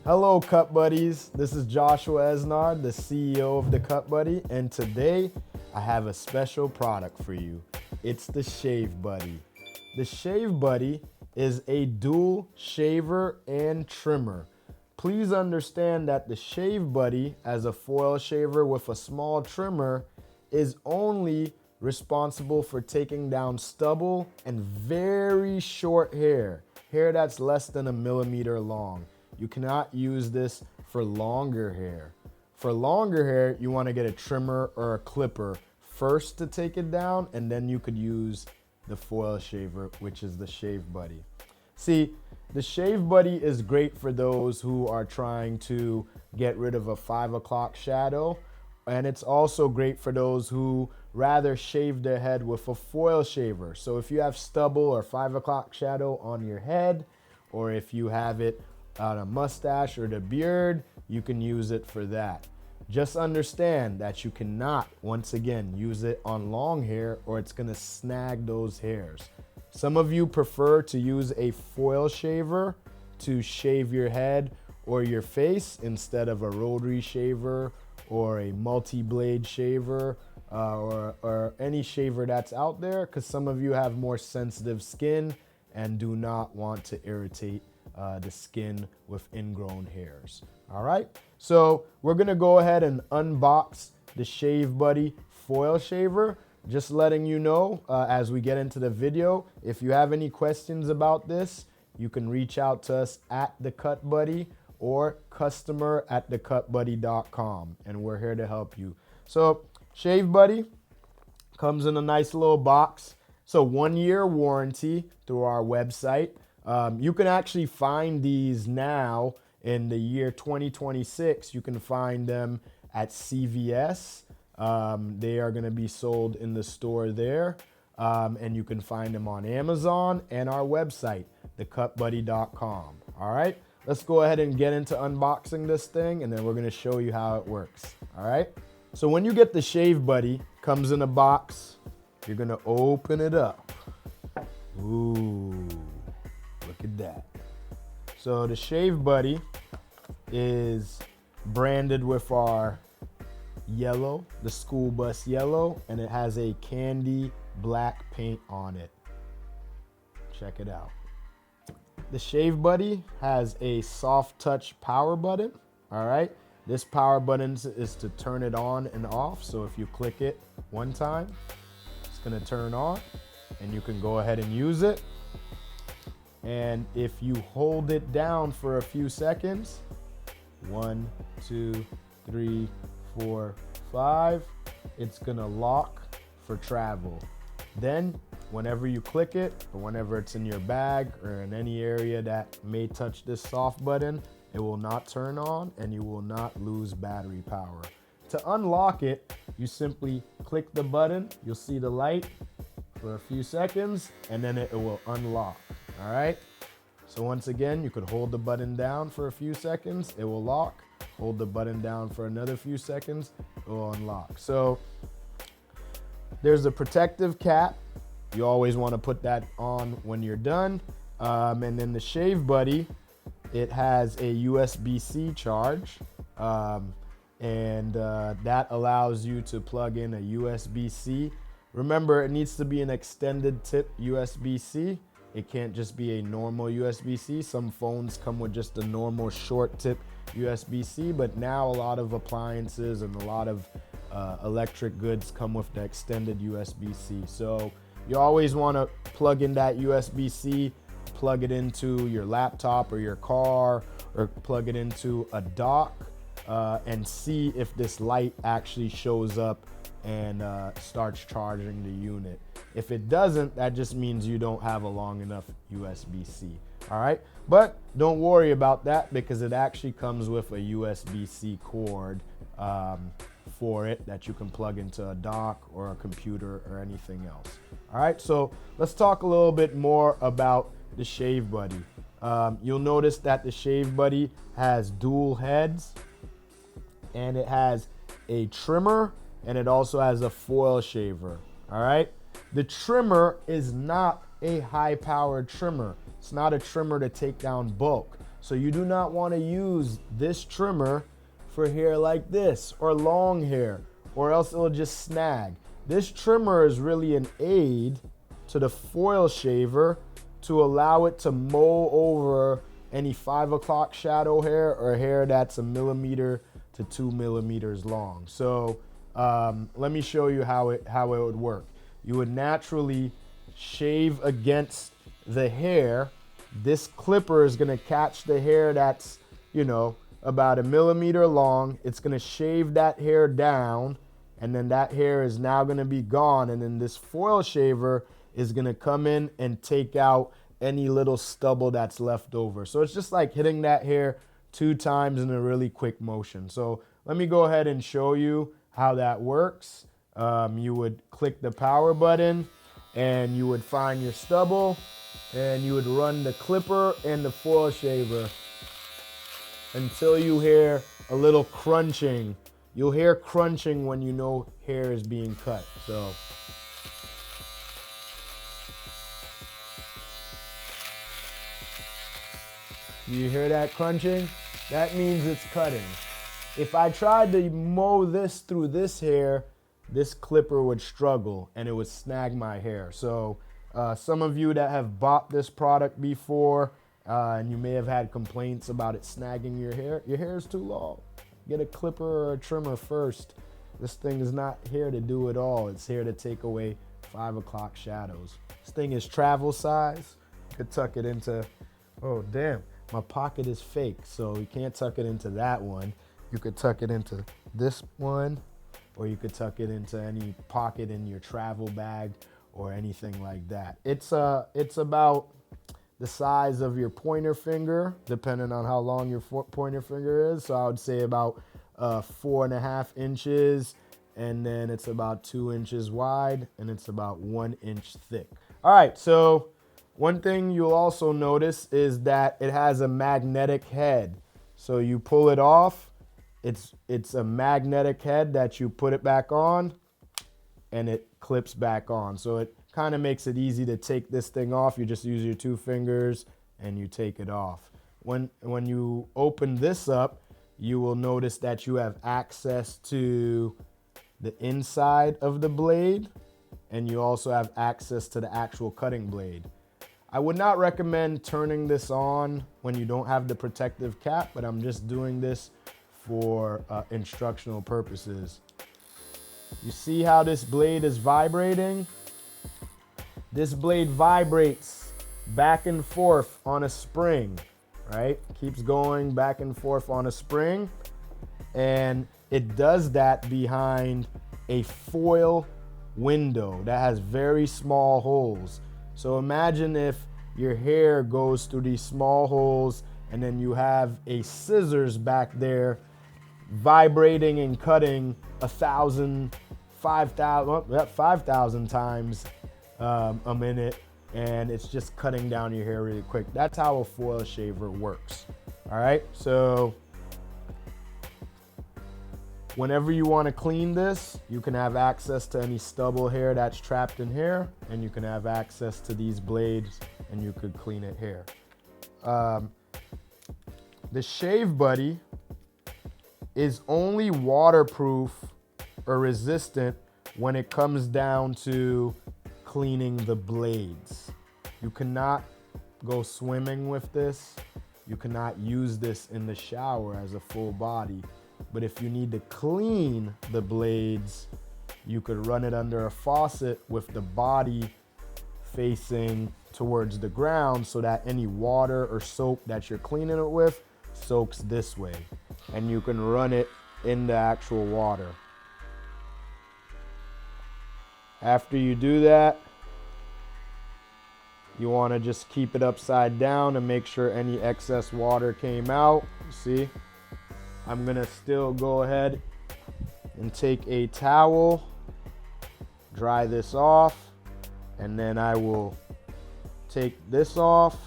Hello, Cut Buddies. This is Joshua Esnard, the CEO of the Cut Buddy, and today I have a special product for you. It's the Shave Buddy. The Shave Buddy is a dual shaver and trimmer. Please understand that the Shave Buddy, as a foil shaver with a small trimmer, is only responsible for taking down stubble and very short hair that's less than 1 millimeter long. You cannot use this for longer hair. For longer hair, you want to get a trimmer or a clipper first to take it down, and then you could use the foil shaver, which is the Shave Buddy. See, the Shave Buddy is great for those who are trying to get rid of a 5 o'clock shadow, and it's also great for those who rather shave their head with a foil shaver. So if you have stubble or 5 o'clock shadow on your head, or if you have it on a mustache or the beard, you can use it for that. Just understand that you cannot, once again, use it on long hair or it's gonna snag those hairs. Some of you prefer to use a foil shaver to shave your head or your face instead of a rotary shaver or a multi-blade shaver or any shaver that's out there, because some of you have more sensitive skin and do not want to irritate the skin with ingrown hairs. All right, so we're gonna go ahead and unbox the Shave Buddy foil shaver. Just letting you know as we get into the video, if you have any questions about this, you can reach out to us at The Cut Buddy or customer@thecutbuddy.com, and we're here to help you. So Shave Buddy comes in a nice little box. So 1-year warranty through our website. You can actually find these now in the year 2026. You can find them at CVS. They are going to be sold in the store there. And you can find them on Amazon and our website, thecutbuddy.com. All right, let's go ahead and get into unboxing this thing, and then we're going to show you how it works. All right, so when you get the Shave Buddy, comes in a box. You're going to open it up. Ooh. Look at that. So the Shave Buddy is branded with our yellow, the school bus yellow, and it has a candy black paint on it. Check it out. The Shave Buddy has a soft touch power button. All right. This power button is to turn it on and off. So if you click it one time, it's going to turn on and you can go ahead and use it. And if you hold it down for a few seconds, 1, 2, 3, 4, 5, it's gonna lock for travel. Then whenever you click it, or whenever it's in your bag or in any area that may touch this soft button, it will not turn on and you will not lose battery power. To unlock it, you simply click the button, you'll see the light for a few seconds, and then it will unlock. All right, so once again, you could hold the button down for a few seconds, it will lock. Hold the button down for another few seconds, it will unlock. So there's a protective cap. You always want to put that on when you're done. And then the Shave Buddy, it has a USB-C charge. And that allows you to plug in a USB-C. Remember, it needs to be an extended tip USB-C. It can't just be a normal USB-C. Some phones come with just a normal short tip USB-C, but now a lot of appliances and a lot of electric goods come with the extended USB-C. So you always want to plug in that USB-C, plug it into your laptop or your car, or plug it into a dock and see if this light actually shows up and starts charging the unit. If it doesn't, that just means you don't have a long enough USB-C. All right, but don't worry about that because it actually comes with a USB-C cord for it that you can plug into a dock or a computer or anything else. All right, so let's talk a little bit more about the Shave Buddy. You'll notice that the Shave Buddy has dual heads, and it has a trimmer, and it also has a foil shaver. All right, the trimmer is not a high-powered trimmer. It's not a trimmer to take down bulk. So you do not want to use this trimmer for hair like this or long hair, or else it'll just snag. This trimmer is really an aid to the foil shaver to allow it to mow over any 5 o'clock shadow hair or hair that's 1 millimeter to 2 millimeters long. So let me show you how it would work. You would naturally shave against the hair. This clipper is going to catch the hair that's, you know, about 1 millimeter long. It's going to shave that hair down, and then that hair is now going to be gone. And then this foil shaver is going to come in and take out any little stubble that's left over. So it's just like hitting that hair 2 times in a really quick motion. So let me go ahead and show you how that works. You would click the power button and you would find your stubble and you would run the clipper and the foil shaver until you hear a little crunching. You'll hear crunching when you know hair is being cut. So you hear that crunching? That means it's cutting. If I tried to mow this through this hair, this clipper would struggle and it would snag my hair. So some of you that have bought this product before and you may have had complaints about it snagging your hair is too long. Get a clipper or a trimmer first. This thing is not here to do it all. It's here to take away 5 o'clock shadows. This thing is travel size. You could tuck it into, oh damn, my pocket is fake, so you can't tuck it into that one. You could tuck it into this one, or you could tuck it into any pocket in your travel bag or anything like that. It's about the size of your pointer finger, depending on how long your pointer finger is. So I would say about 4.5 inches, and then it's about 2 inches wide, and it's about 1 inch thick. All right, so one thing you'll also notice is that it has a magnetic head. So you pull it off, it's a magnetic head that you put it back on, and it clips back on. So it kind of makes it easy to take this thing off. You just use your 2 fingers and you take it off. When you open this up, you will notice that you have access to the inside of the blade, and you also have access to the actual cutting blade. I would not recommend turning this on when you don't have the protective cap, but I'm just doing this for instructional purposes. You see how this blade is vibrating? This blade vibrates back and forth on a spring, right? Keeps going back and forth on a spring, and it does that behind a foil window that has very small holes. So imagine if your hair goes through these small holes and then you have a scissors back there vibrating and cutting 5,000 times a minute, and it's just cutting down your hair really quick. That's how a foil shaver works. All right, so whenever you want to clean this, you can have access to any stubble hair that's trapped in here, and you can have access to these blades and you could clean it here. The Shave Buddy is only waterproof or resistant when it comes down to cleaning the blades. You cannot go swimming with this. You cannot use this in the shower as a full body. But if you need to clean the blades, you could run it under a faucet with the body facing towards the ground so that any water or soap that you're cleaning it with soaks this way. And you can run it in the actual water. After you do that, you want to just keep it upside down and make sure any excess water came out. See? I'm going to still go ahead and take a towel, dry this off, and then I will take this off.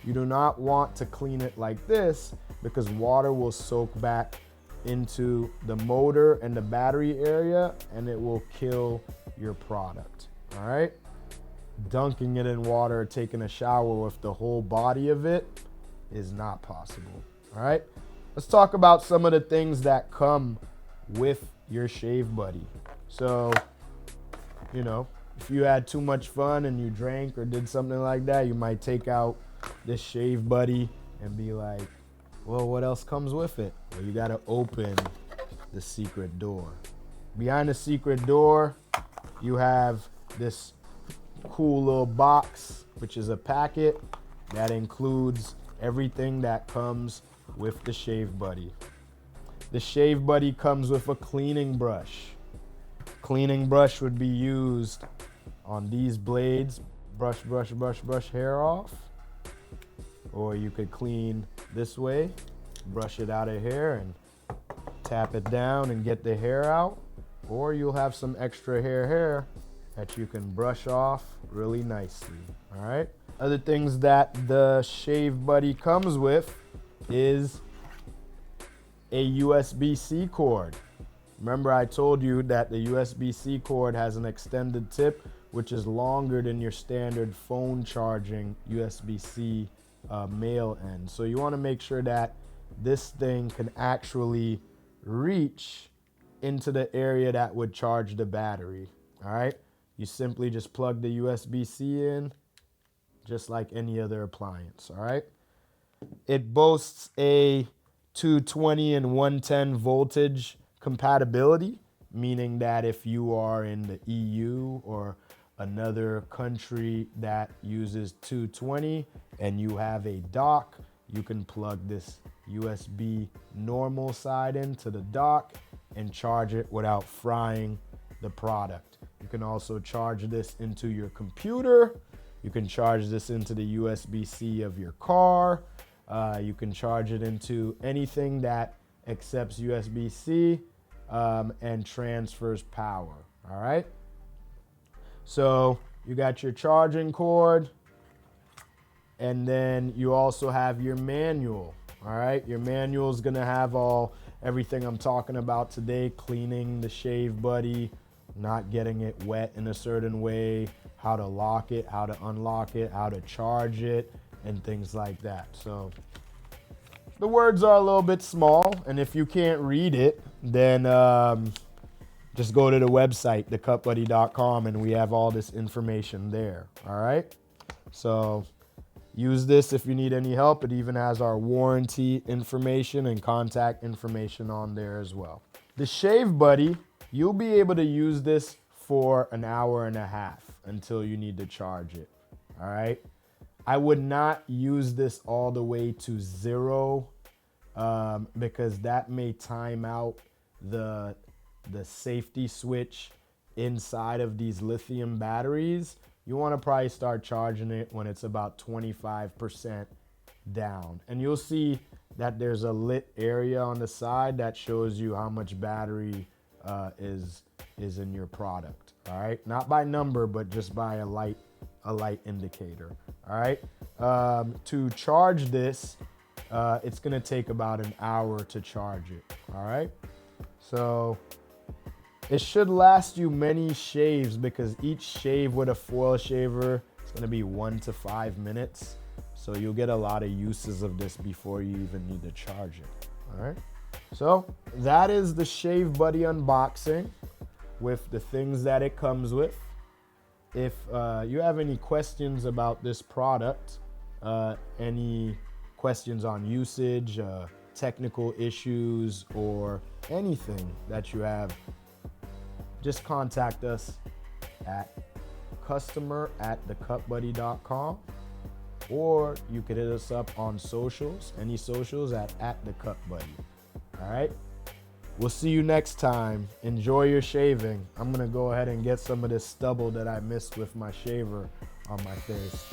You do not want to clean it like this because water will soak back into the motor and the battery area and it will kill your product. All right? Dunking it in water, taking a shower with the whole body of it is not possible. All right, let's talk about some of the things that come with your Shave Buddy. So, you know, if you had too much fun and you drank or did something like that, you might take out this Shave Buddy and be like, well, what else comes with it? Well, you got to open the secret door. Behind the secret door, you have this cool little box, which is a packet that includes everything that comes with the Shave Buddy. The Shave Buddy comes with a cleaning brush. Cleaning brush would be used on these blades. Brush hair off. Or you could clean this way, brush it out of hair and tap it down and get the hair out. Or you'll have some extra hair that you can brush off really nicely. All right. Other things that the Shave Buddy comes with is a USB-C cord. Remember I told you that the USB-C cord has an extended tip, which is longer than your standard phone charging USB-C male end. So you want to make sure that this thing can actually reach into the area that would charge the battery. All right. You simply just plug the USB-C in, just like any other appliance. All right. It boasts a 220 and 110 voltage compatibility, meaning that if you are in the EU or another country that uses 220 and you have a dock, you can plug this USB normal side into the dock and charge it without frying the product. You can also charge this into your computer. You can charge this into the USB-C of your car. You can charge it into anything that accepts USB-C and transfers power. All right. So you got your charging cord, and then you also have your manual. All right. Your manual is going to have everything I'm talking about today: cleaning the Shave Buddy, not getting it wet in a certain way, how to lock it, how to unlock it, how to charge it, and things like that. So the words are a little bit small, and if you can't read it, then just go to the website, thecutbuddy.com, and we have all this information there. All right. So use this if you need any help. It even has our warranty information and contact information on there as well. The Shave Buddy, you'll be able to use this for an hour and a half until you need to charge it. All right. I would not use this all the way to 0 because that may time out the safety switch inside of these lithium batteries. You want to probably start charging it when it's about 25% down. And you'll see that there's a lit area on the side that shows you how much battery is in your product. All right. Not by number, but just by a light indicator. All right. To charge this, it's going to take about an hour to charge it. All right. So it should last you many shaves because each shave with a foil shaver is going to be 1 to 5 minutes. So you'll get a lot of uses of this before you even need to charge it. All right. So that is the Shave Buddy unboxing with the things that it comes with. If you have any questions about this product, any questions on usage, technical issues, or anything that you have, just contact us at customer@thecutbuddy.com, or you could hit us up on socials, any socials at @thecutbuddy. All right. We'll see you next time. Enjoy your shaving. I'm going to go ahead and get some of this stubble that I missed with my shaver on my face.